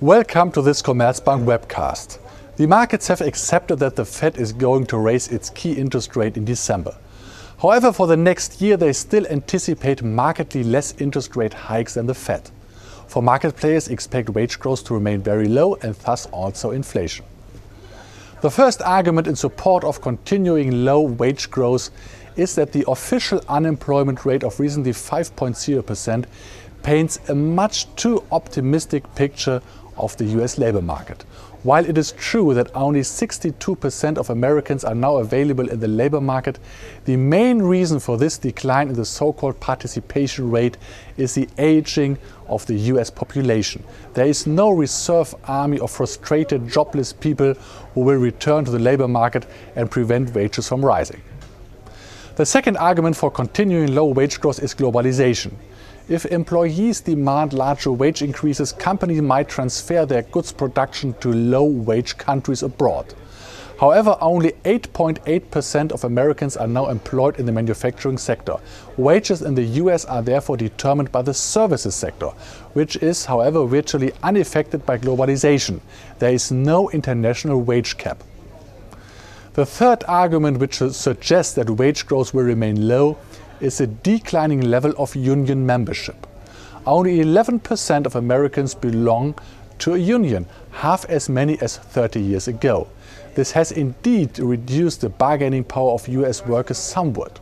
Welcome to this Commerzbank webcast. The markets have accepted that the Fed is going to raise its key interest rate in December. However, for the next year, they still anticipate markedly less interest rate hikes than the Fed. For market players, expect wage growth to remain very low and thus also inflation. The first argument in support of continuing low wage growth is that the official unemployment rate of recently 5.0% paints a much too optimistic picture of the US labor market. While it is true that only 62% of Americans are now available in the labor market, the main reason for this decline in the so-called participation rate is the aging of the US population. There is no reserve army of frustrated, jobless people who will return to the labor market and prevent wages from rising. The second argument for continuing low wage growth is globalization. If employees demand larger wage increases, companies might transfer their goods production to low-wage countries abroad. However, only 8.8% of Americans are now employed in the manufacturing sector. Wages in the US are therefore determined by the services sector, which is, however, virtually unaffected by globalization. There is no international wage cap. The third argument, which suggests that wage growth will remain low, is a declining level of union membership. Only 11% of Americans belong to a union, half as many as 30 years ago. This has indeed reduced the bargaining power of US workers somewhat.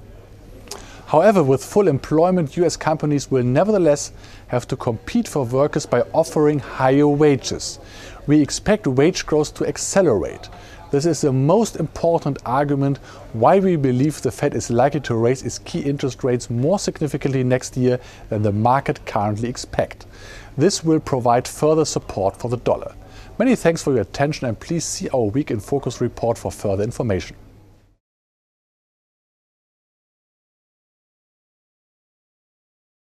However, with full employment, US companies will nevertheless have to compete for workers by offering higher wages. We expect wage growth to accelerate. This is the most important argument why we believe the Fed is likely to raise its key interest rates more significantly next year than the market currently expects. This will provide further support for the dollar. Many thanks for your attention, and please see our Week in Focus report for further information.